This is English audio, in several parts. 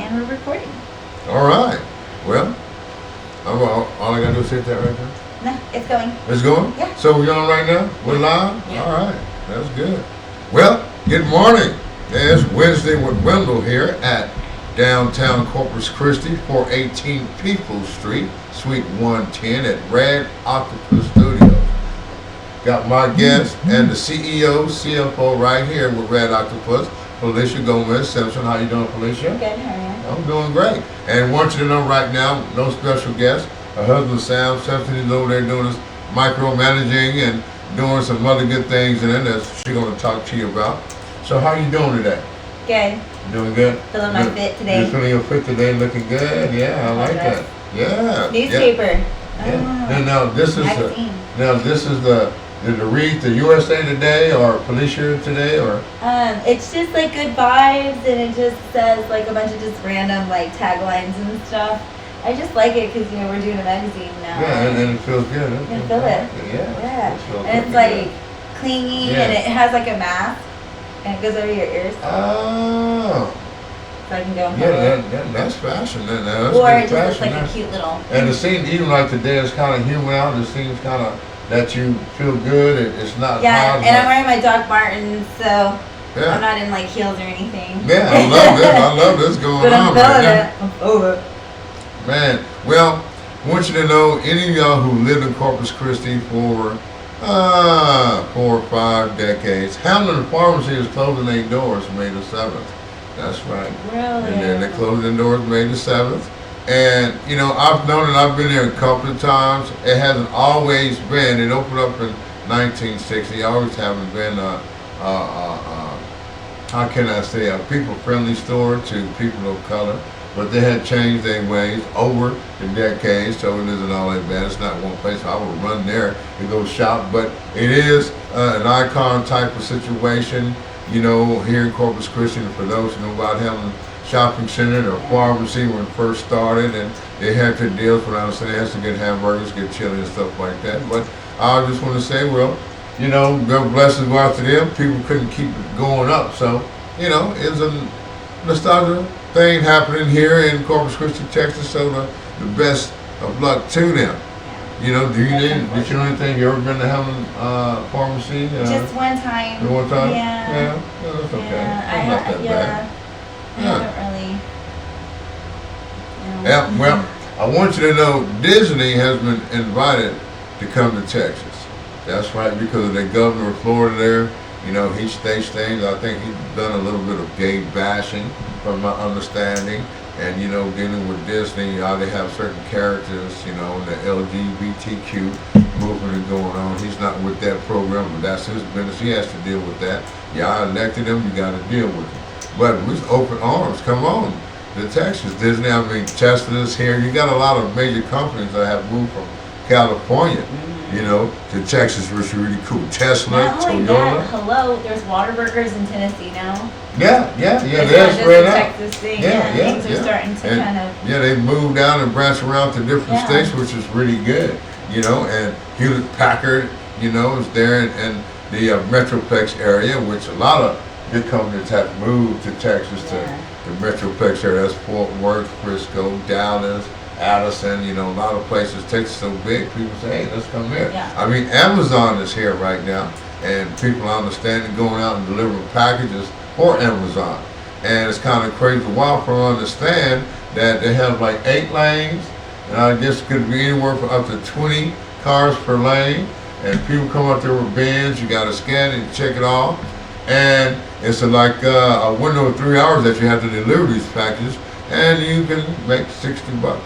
And we're recording. All right. Well, all I got to do is hit that right there. No, it's going. It's going? Yeah. So we're on right now? We're live? Yeah. All right. That's good. Well, good morning. It's Wednesday with Wendell here at downtown Corpus Christi, 418 Peoples Street, Suite 110 at Red Octopus Studios. Got my guest and the CEO, CFO right here with Red Octopus, Felicia Gomez Simpson. How you doing, Felicia? Good, how are you? I'm doing great. And want you to know right now, no special guest. Her husband, Sam Simpson, is over there doing his micromanaging and doing some other good things, and then that she's going to talk to you about. So how you doing today? Good. Doing good? Feeling my fit today. You're feeling your fit today, looking good? Yeah, I like that. Yeah. Newspaper. Yeah. Now this is Magazine. Did it read the USA Today or Felicia Today or? It's just like good vibes, and it just says like a bunch of just random like taglines and stuff. I just like it because we're doing a magazine now. Yeah, and then it feels good. You can feel it. Yeah. And it's like clingy, and it has like a mask, and it goes over your ears. Oh. So I can go and That's fashion. That's or good it just looks fashion, like a cute little. And it seems even like today is kind of humid out. It seems kind of that you feel good. It's not hot. And I'm wearing my Doc Martens, so I'm Yeah. not in like heels or anything. Yeah, I love this. I love this going But I'm on feeling right now. it. I'm over it. Man, well, I want you to know, any of y'all who lived in Corpus Christi for 4 or 5 decades, Hamlin Pharmacy is closing their doors May the 7th. That's right. Really? And then they closed their doors May the 7th. And, I've known it, I've been there a couple of times. It hasn't always been, it opened up in 1960. Always haven't been how can I say, a people-friendly store to people of color. But they had changed their ways over the decades, so it isn't all that bad. It's not one place I would run there to go shop, but it is an icon type of situation, here in Corpus Christi. And for those who know about Hamlin Shopping Center or pharmacy when it first started, and they had their deals when I was saying they had to get hamburgers, get chili and stuff like that. But I just want to say, well, God blessings go out to them. People couldn't keep it going up, so it's a nostalgia thing happening here in Corpus Christi, Texas. So the best of luck to them. Did you know anything? You ever been to Hamlin Pharmacy? Just one time. One time? Yeah. That's okay. Yeah, It's not that bad. I haven't really. Yeah, well, I want you to know Disney has been invited to come to Texas. That's right, because of the governor of Florida there. He states things. I think he's done a little bit of gay bashing, from my understanding. And, dealing with Disney, they have certain characters, the LGBTQ movement is going on. He's not with that program, but that's his business. He has to deal with that. I elected him, you got to deal with him. But with open arms, come on. The Texas, Disney, Tesla's here. You got a lot of major companies that have moved from California, to Texas, which is really cool. Tesla, Not only Toyota. that, hello, there's Whataburgers in Tennessee now. Yeah, It's they're not just spread a out. Texas thing. Things are starting to kind of. Yeah, they moved down and branched around to different states, which is really good, and Hewlett Packard, is there in the Metroplex area, which a lot of good companies have moved to Texas to the Metroplex area. That's Fort Worth, Frisco, Dallas, Addison, a lot of places. Texas is so big, people say, hey, let's come here. Yeah. Amazon is here right now, and people I understand are going out and delivering packages for Amazon. And it's kind of crazy. While from understand that they have like 8 lanes, and I guess it could be anywhere from up to 20 cars per lane. And people come up there with bins, you got to scan it and check it off. And it's like a window of 3 hours that you have to deliver these packages, and you can make $60.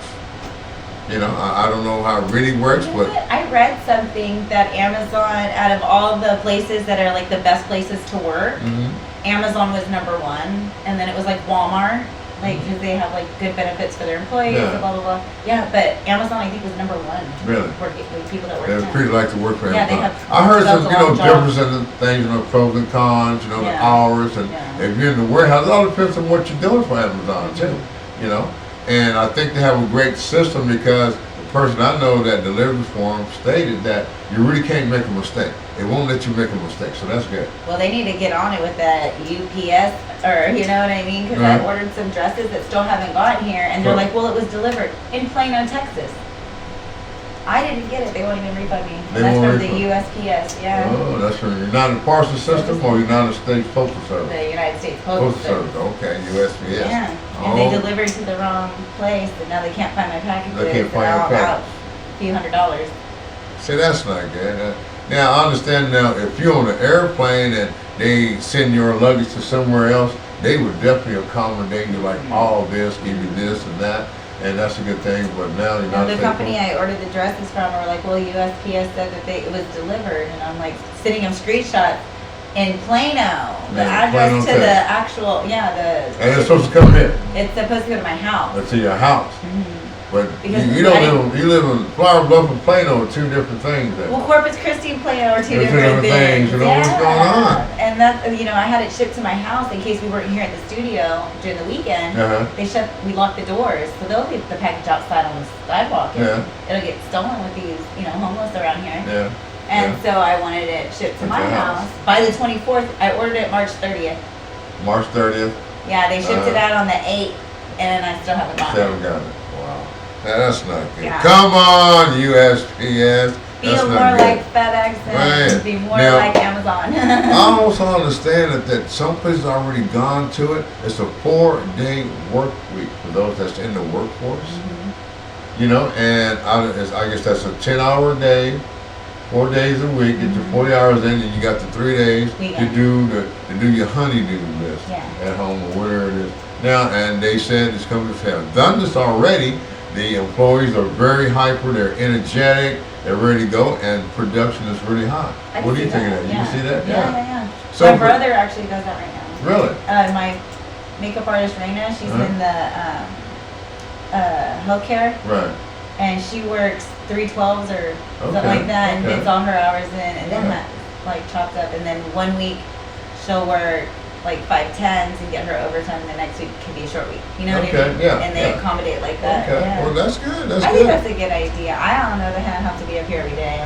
I don't know how it really works, but I read something that Amazon, out of all the places that are like the best places to work, Amazon was number 1, and then it was like Walmart, because they have like good benefits for their employees, and blah blah blah. Yeah, but Amazon I think was number 1. Really? For people that work. They pretty like to work for Amazon. Yeah, they have. I heard some, jobs. difference in the things, pros and cons, the hours, and if you're in the warehouse, it all depends on what you're doing for Amazon too, And I think they have a great system because the person I know that delivers for them stated that you really can't make a mistake. It won't let you make a mistake, so that's good. Well, they need to get on it with that UPS, or you know what I mean? Because I ordered some dresses that still haven't gotten here, and they're like, well, it was delivered in Plano, Texas. I didn't get it. They won't even refund me. And that's from the USPS, yeah. Oh, that's from the United Parcel System or United States Postal Service? The United States Postal Service. Okay, USPS. Yeah, and they delivered to the wrong place, and now they can't find my packages. They can't find your package. A few $100s. See, that's not good. Now, I understand now, if you're on an airplane and they send your luggage to somewhere else, they would definitely accommodate you like all this, give you this and that. And that's a good thing, but now you're not. The company I ordered the dresses from were like, well, USPS said that it was delivered, and I'm like sending them screenshots in Plano, the address to the actual, And it's supposed to come here. It's supposed to go to my house. It's to your house. Mm-hmm. But you don't live. You live in Flower Bluff and Plano, two different things. There. Well, Corpus Christi and Plano are two different things. You know what's going on. And that, I had it shipped to my house in case we weren't here at the studio during the weekend. We locked the doors, so they'll leave the package outside on the sidewalk. And it'll get stolen with these, homeless around here. And so I wanted it shipped to my house by the 24th. I ordered it March 30th. March 30th. Yeah, they shipped it out on the 8th, and I still haven't gotten it. Still haven't got it. Wow. That's not good. Yeah. Come on, USPS. Be more like FedEx and be more like Amazon. I also understand that some places already gone to it. It's a 4-day work week for those that's in the workforce. And I guess that's a 10-hour day, 4 days a week. Get your 40 hours in, and you got the 3 days to do your honeydew list at home or where it is. Now, and they said these companies have done this already. The employees are very hyper, they're energetic, they're ready to go, and production is really high. What do you think of that? You can see that? Yeah. So my brother actually does that right now. Really? My makeup artist, Raina, she's in the healthcare. Right. And she works 3/12s or something like that, and gets all her hours in, and then that chopped up. And then 1 week she'll work like 5/10s and get her overtime, and the next week can be a short week. You know what I mean? Yeah. And they accommodate like that. Okay. Yeah. Well, that's good. I think that's a good idea. I don't know that I have to be up here every day.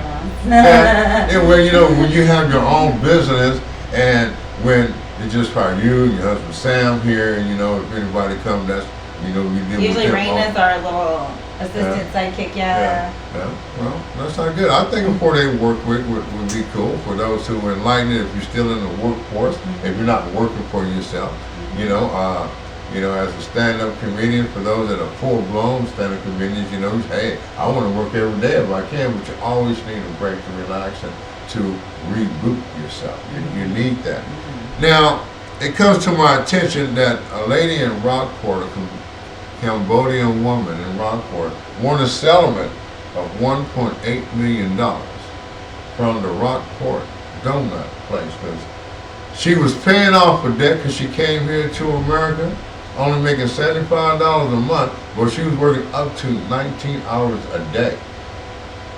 Well, when you have your own business, and when it's just for you, your husband Sam here, and if anybody comes, that's you deal usually with Raina's our little assistant sidekick. Well, that's not good. I think a 4-day work week would be cool for those who are enlightened. If you're still in the workforce, if you're not working for yourself, as a stand-up comedian, for those that are full-blown stand-up comedians, hey, I want to work every day if I can, but you always need a break to relax and to reboot yourself. You need that. Now, it comes to my attention that a lady in Rockport, a Cambodian woman in Rockport, won a settlement of $1.8 million from the Rockport donut place, because she was paying off a debt because she came here to America, only making $75 a month, but she was working up to 19 hours a day,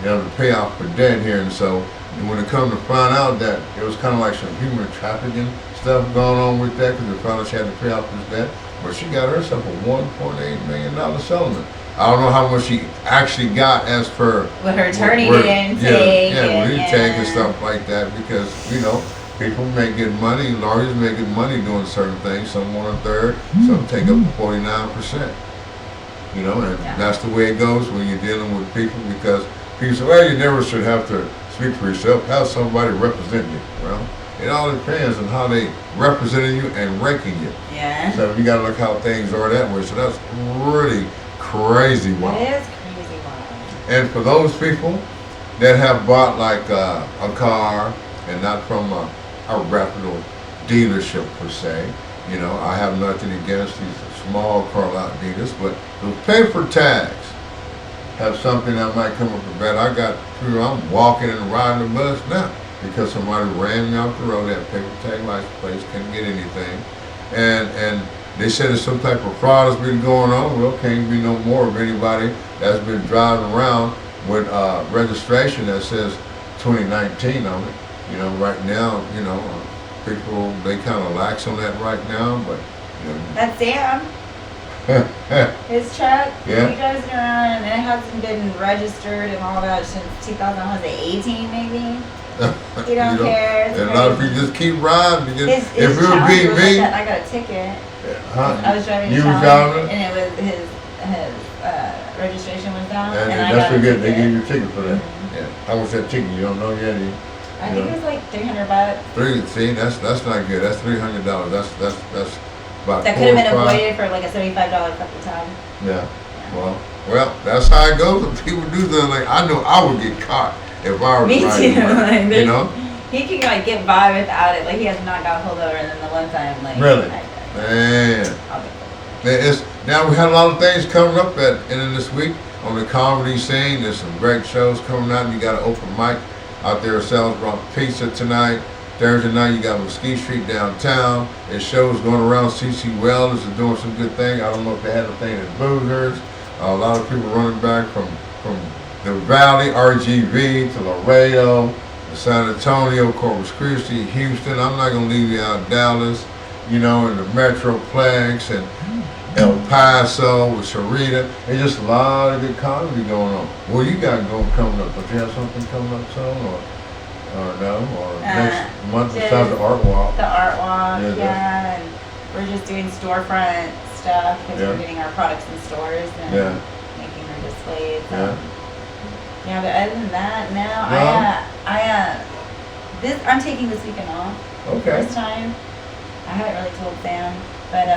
to pay off her debt here. And so when it come to find out that it was kind of like some human trafficking stuff going on with that, because they found out she had to pay off this debt, but she got herself a $1.8 million settlement. I don't know how much she actually got as per what her attorney didn't take. What he take and stuff like that, because people make good money, lawyers make good money doing certain things. Some want a third, some take up to 49%. And that's the way it goes when you're dealing with people, because people say, well, you never should have to speak for yourself. Have somebody represent you. Well, it all depends on how they representing you and ranking you. Yeah. So you got to look how things are that way. So that's really crazy wild. It is crazy wild. And for those people that have bought like a car, and not from a reputable dealership per se, I have nothing against these small car lot dealers, but those paper tags have something that might come up with that. I'm walking and riding the bus now because somebody ran me off the road, that paper tag license plates, couldn't get anything. And they said there's some type of fraud has been going on. Well, can't be no more of anybody that's been driving around with registration that says 2019 on it. Right now, people, they kind of lax on that right now, but That's Sam. His truck, Yeah. he drives it around, and it hasn't been registered and all that since 2018 maybe. He don't care. It's And a lot of crazy. people just keep riding. His If it would Challenger be was me, like that, I got a ticket. huh? I was driving You a was Challenger, driving? and it was his registration was down, And and I that's got a what good. They ticket. gave you a ticket for that. Mhm. Yeah. How much that ticket? You don't know yet? I think it was like $300. See, that's not good. That's $300. That's about That 4 could have been or 5. avoided for like a $75 fucking time. Yeah. Well, that's how it goes. When people do something like I know I would get caught if I was Me riding too. around, Like, you there's- know? He can like get by without it. Like he has not got pulled over, and then the one time like Really? I Man. I'll get pulled over. It's, now we had a lot of things coming up at end of this week on the comedy scene. There's some great shows coming out. You got an open mic out there at Salisbury Pizza tonight. Thursday night you got Mesquite Street downtown. There's shows going around. CC Wells is doing some good thing. I don't know if they had a thing at Boozers. A lot of people running back from the Valley, RGV to Laredo, to San Antonio, Corpus Christi, Houston. I'm not gonna leave you out Dallas, in the Metroplex and El Paso with Sharita. There's just a lot of good comedy going on. What you got coming up? Don't you have something coming up soon, or no? Or next month besides the art walk? The art walk, Yeah, yeah, and we're just doing storefront stuff because Yeah. we're getting our products in stores and Yeah. making our displays. Yeah. Yeah, but other than that, now I'm taking this weekend off. Okay. First time. I haven't really told Sam, but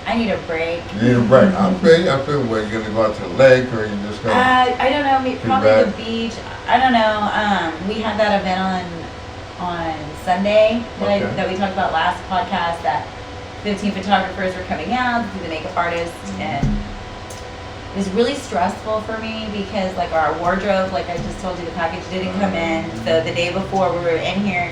I need a break. You need a break. I feel you. I feel where you're gonna go out to the lake or you just gonna. I don't know. Probably back? the beach. I don't know. We had that event on Sunday Okay. that we talked about last podcast. That 15 photographers were coming out to be the makeup artists, and it was really stressful for me because like our wardrobe, like I just told you, the package didn't come in. So the day before we were in here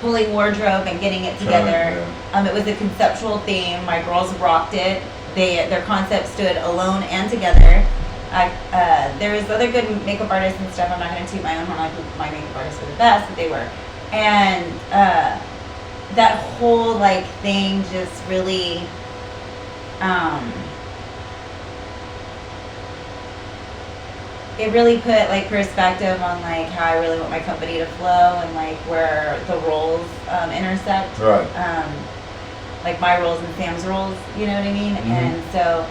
pulling wardrobe and getting it together. It was a conceptual theme. My girls rocked it. Their concept stood alone and together. There was other good makeup artists and stuff. I'm not going to toot my own horn like my makeup artists were the best, but they were. And that whole like thing just really it really put like perspective on like how I really want my company to flow and like where the roles intersect. Right. Like my roles and Sam's roles, you know what I mean? Mhm. And so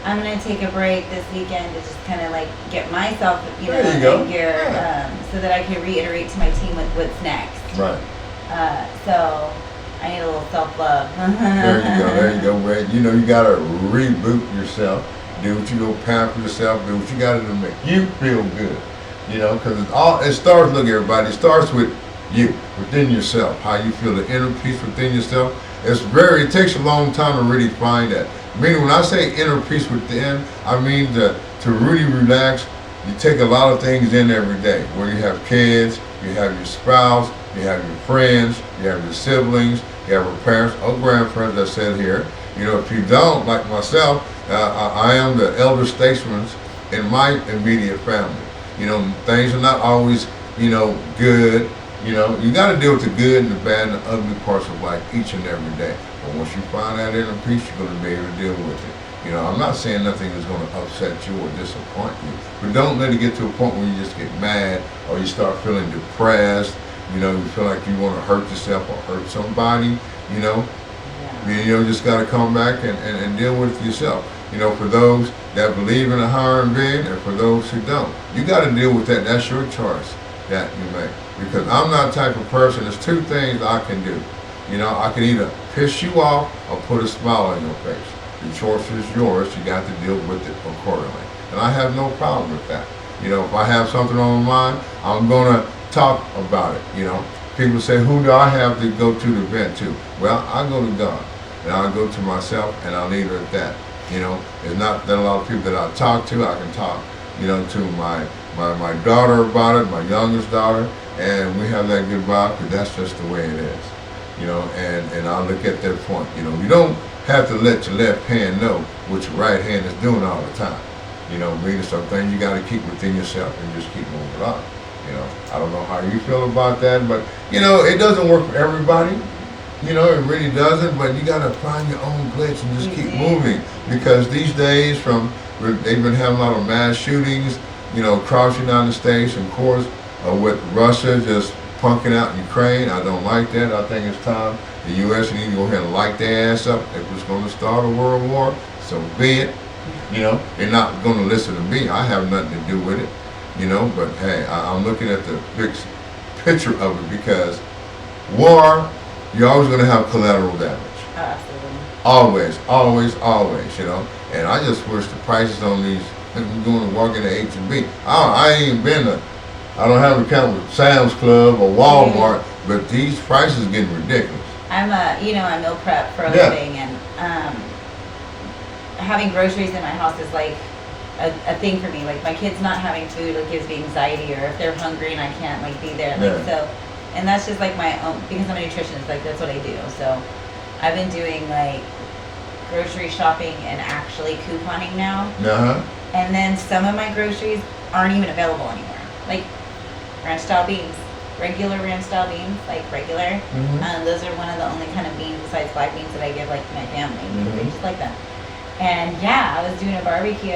I'm gonna take a break this weekend to just kind of like get myself, There you go. in gear, Yeah. so that I can reiterate to my team what's next. Right. So I need a little self-love. There you go. Where you gotta reboot yourself. Do what you go pamper yourself. Do what you gotta do to make you feel good. Because it starts. Look, everybody. It starts with you, within yourself. How you feel, the inner peace within yourself. It takes a long time to really find that. Meaning, when I say inner peace within, I mean to really relax. You take a lot of things in every day. Where you have kids, you have your spouse, you have your friends, you have your siblings, you have your parents or grandparents that said here. If you don't, like myself, I am the elder statesman in my immediate family. Things are not always, good. You got to deal with the good and the bad and the ugly parts of life each and every day. But once you find that inner peace, you're going to be able to deal with it. I'm not saying nothing is going to upset you or disappoint you, but don't let it get to a point where you just get mad or you start feeling depressed. You feel like you want to hurt yourself or hurt somebody. You just got to come back and deal with it yourself. For those that believe in a higher being and for those who don't, you got to deal with that. That's your choice that you make. Because I'm not the type of person, there's two things I can do. I can either piss you off or put a smile on your face. The choice is yours. You got to deal with it accordingly. And I have no problem with that. If I have something on my mind, I'm going to talk about it. People say, who do I have to go to the event to? Well, I go to God. And I go to myself and I leave it at that. It's not that a lot of people that I talk to. I can talk, to my daughter about it, my youngest daughter, and we have that good vibe because that's just the way it is. And I look at that point. You don't have to let your left hand know what your right hand is doing all the time. Meaning some things you got to keep within yourself and just keep moving on. I don't know how you feel about that, but it doesn't work for everybody. You know, it really doesn't, but you gotta find your own glitch and just keep moving. Because these days, they've been having a lot of mass shootings, you know, across the United States, and of course, with Russia just punking out Ukraine. I don't like that. I think it's time the U.S. need to go ahead and light their ass up. If it's going to start a world war, so be it. You know, they're not going to listen to me. I have nothing to do with it. You know, but hey, I'm looking at the big picture of it, because war, you're always going to have collateral damage. Oh, absolutely. Always, always, always, you know. And I just wish the prices on these, going to walk into H&B. I ain't even been to, I don't have an account with Sam's Club or Walmart, but these prices are getting ridiculous. I'm I meal prep for a living, and having groceries in my house is like a thing for me. Like, my kids not having food like gives me anxiety, or if they're hungry and I can't like be there. Like, so, and that's just like my own, because I'm a nutritionist, like that's what I do. So I've been doing like grocery shopping and actually couponing now. And then some of my groceries aren't even available anymore. Like ranch style beans, regular ranch style beans, like regular. Those are one of the only kind of beans besides black beans that I give like to my family, because they just like them. And yeah, I was doing a barbecue,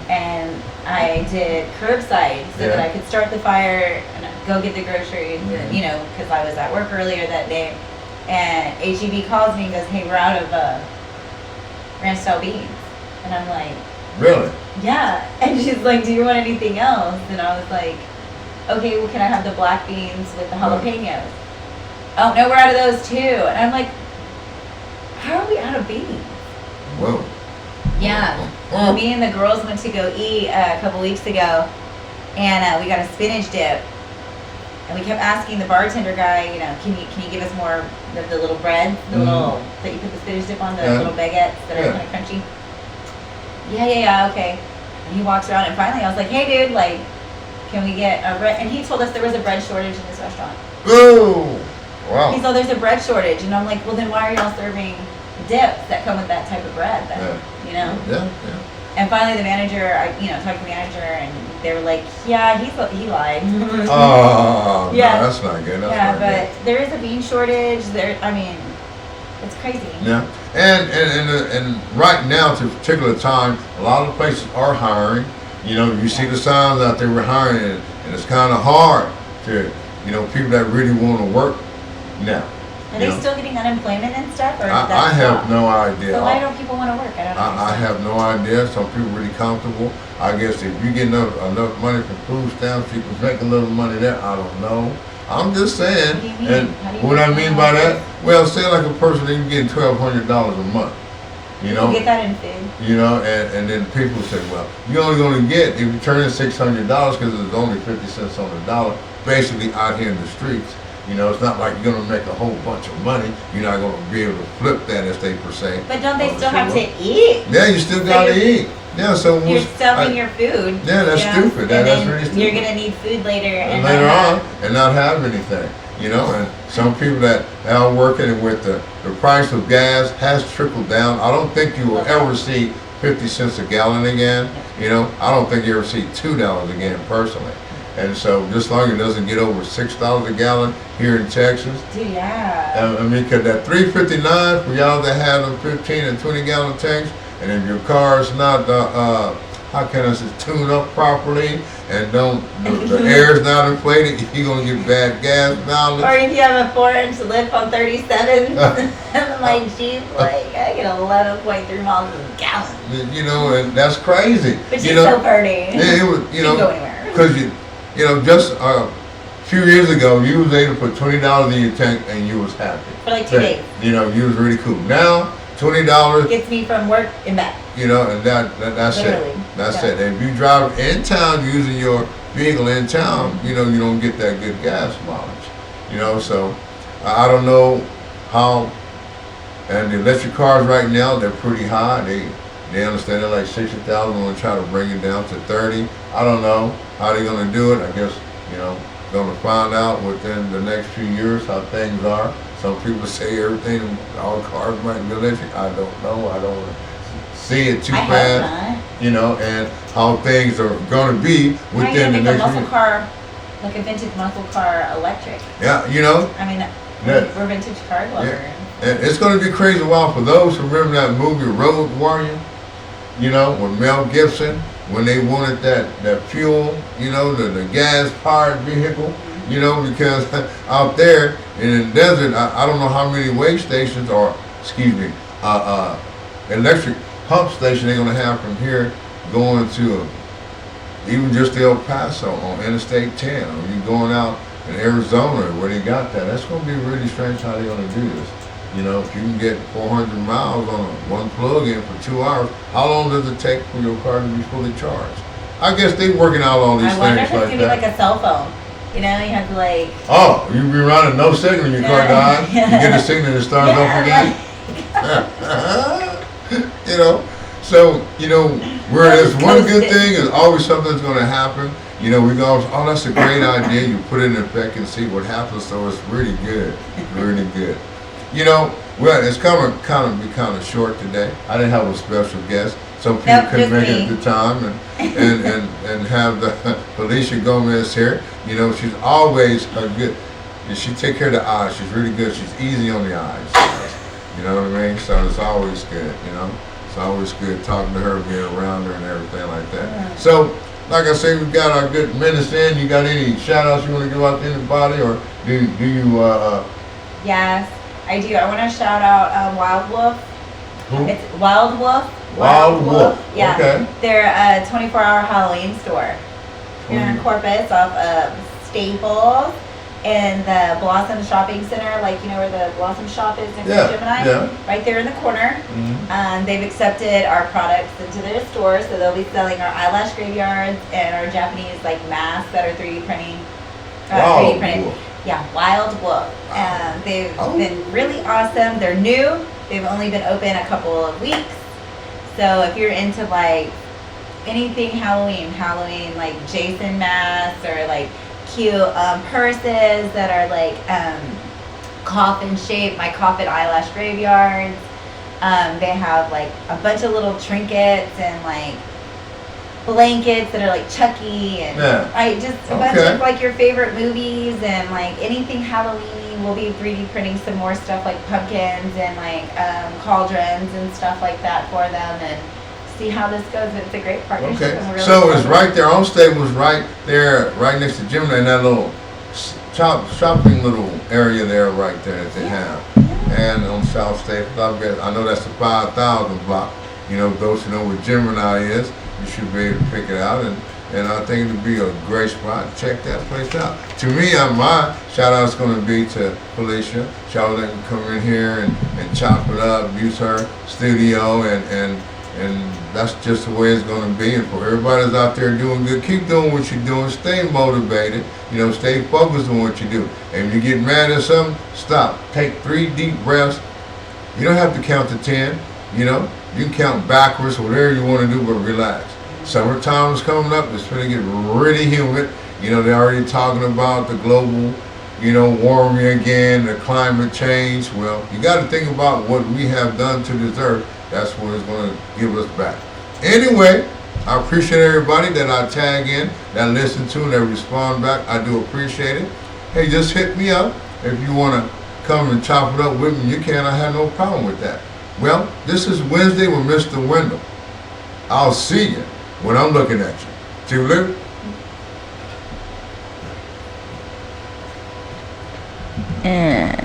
and I did curbside so that I could start the fire and go get the groceries, and, you know, because I was at work earlier that day. And HEB calls me and goes, "Hey, we're out of ranch style beans." And I'm like, "Really?" "Yeah." And she's like, "Do you want anything else?" And I was like, "Okay, well, can I have the black beans with the jalapenos?" "Oh, no, we're out of those too." And I'm like, "How are we out of beans?" Whoa. Yeah. Me and the girls went to go eat a couple weeks ago, and we got a spinach dip. And we kept asking the bartender guy, you know, can you give us more of the little bread, the little that you put the spinach dip on, the little baguettes that are kind of crunchy. Yeah, okay. And he walks around, and finally I was like, "Hey, dude, like, can we get a bread?" And he told us there was a bread shortage in this restaurant. Oh, wow. He said there's a bread shortage, and I'm like, "Well, then why are y'all serving dips that come with that type of bread then?" You know? Yeah. And finally the manager, talked to the manager, and they were like, "Yeah, he lied." Oh, yeah. No, that's not good. That's not but there is a bean shortage. It's crazy. Yeah. And right now, to a particular time, a lot of places are hiring. You know, you see the signs out there, we're hiring, and it's kind of hard to, people that really want to work now. Are they still getting unemployment and stuff? Or I have no idea. So why don't people want to work? I have no idea. Some people really comfortable. I guess if you get enough money from food stamps, you can make a little money there. I don't know. I'm just saying. What do you mean? And what I mean by that, well, say like a person even getting $1,200 a month. You get that in food. And then people say, well, you're only going to get, if you turn in $600 because there's only 50 cents on the dollar, basically out here in the streets. It's not like you're going to make a whole bunch of money. You're not going to be able to flip that, as they per se. But don't they still have to eat? Yeah, you still got to eat. Yeah, so you're selling your food. Yeah, that's stupid. That's really stupid. You're going to need food later and not have anything. And some people that are working with the price of gas has trickled down. I don't think you will ever see 50 cents a gallon again. I don't think you ever see $2 again personally. And so, just long as it doesn't get over $6 a gallon here in Texas. Dude, yeah. Because that $3.59 for y'all that have them 15 and 20 gallon tanks, and if your car is not, how can I say, tuned up properly, and the air is not inflated, you're gonna get bad gas mileage. Or if you have a 4-inch lip on 37, and my Jeep, I get 11.3 miles a gallon. And that's crazy. But she's so pretty. It was, she can go anywhere. Because just a few years ago, you was able to put $20 in your tank and you was happy. For like 2 days. You was really cool. Now, $20 gets me from work and back. And that's literally. it. That's it. And if you drive in town using your vehicle in town, you don't get that good gas mileage. So I don't know how. And the electric cars right now, they're pretty high. They understand they're like 60,000. Want to try to bring it down to 30. I don't know how they're going to do it. I guess going to find out within the next few years how things are. Some people say everything, all cars might be electric. I don't know. I don't see it too fast. And how things are going to be within the next year. Muscle car, like a vintage muscle car, electric. Yeah, We're vintage car lovers. Yeah. And it's going to be crazy wild for those who remember that movie Road Warrior, you know, with Mel Gibson, when they wanted that fuel, you know, the gas-powered vehicle, you know, because out there in the desert, I don't know how many weigh stations or, electric pump station they're going to have from here going to even just to El Paso on Interstate 10, or you going out in Arizona where they got that. That's going to be really strange how they're going to do this. You know, if you can get 400 miles on one plug-in for 2 hours, how long does it take for your car to be fully charged? I guess they're working out all these I wonder things if it's like going to be that. like a cell phone. You know, you have to like... Oh, you be running no signal, your car dies. You get a signal and it starts off again. You know, so, you know, where there's one good thing, is always something that's going to happen. You know, we go, oh, that's a great idea. You put it in effect and see what happens. So it's really good, really good. You know, well, it's kind of short today. I didn't have a special guest. Some people couldn't make it at the time, and have the Felicia Gomez here. You know, she's always a good. She take care of the eyes. She's really good. She's easy on the eyes. You know what I mean? So it's always good. You know, it's always good talking to her, being around her, and everything like that. Yeah. So, like I say, we've got our good minutes in. You got any shout outs you want to give out to anybody, or do you? Yes, I do. I want to shout out Wild Wolf. Who? It's Wild Wolf. Wild Wolf. Yeah. Okay. They're a 24-hour Halloween store here in Corpus off of Staples and the Blossom Shopping Center, like, you know where the Blossom Shop is next to Gemini? Yeah. Right there in the corner. Mm-hmm. They've accepted our products into their store, so they'll be selling our eyelash graveyards and our Japanese like masks that are 3D printing. 3D printed. Yeah, Wild Wolf. They've been really awesome. They're new. They've only been open a couple of weeks. So if you're into like anything Halloween like Jason masks or like cute purses that are like coffin shaped, my coffin eyelash graveyards. They have like a bunch of little trinkets and like blankets that are like Chucky and a bunch of like your favorite movies and like anything Halloween. We'll be 3D printing some more stuff like pumpkins and like cauldrons and stuff like that for them, and see how this goes. It's a great partnership. Okay, really so it's right there on Staples, right there, right next to Gemini, in that little shopping little area there, right there that they have. And on South Staples, I know that's the 5,000 block. You know, those who know where Gemini is, you should be able to pick it out, and I think it'll be a great spot. Check that place out. To me, my shout out is going to be to Felicia. Shout out can come in here and chop it up, use her studio, and that's just the way it's going to be. And for everybody that's out there doing good, keep doing what you're doing. Stay motivated. You know, stay focused on what you do. And if you get mad at something, stop. Take 3 deep breaths. You don't have to count to 10. You know, you can count backwards, whatever you want to do, but relax. Summertime is coming up. It's going to get really humid. You know, they're already talking about the global, you know, warming again, the climate change. Well, you got to think about what we have done to this earth. That's what it's going to give us back. Anyway, I appreciate everybody that I tag in, that listen to, and that respond back. I do appreciate it. Hey, just hit me up. If you want to come and chop it up with me, you can. I have no problem with that. Well, this is Wednesday with Mr. Wendell. I'll see you when I'm looking at you. Toodaloo. Yeah.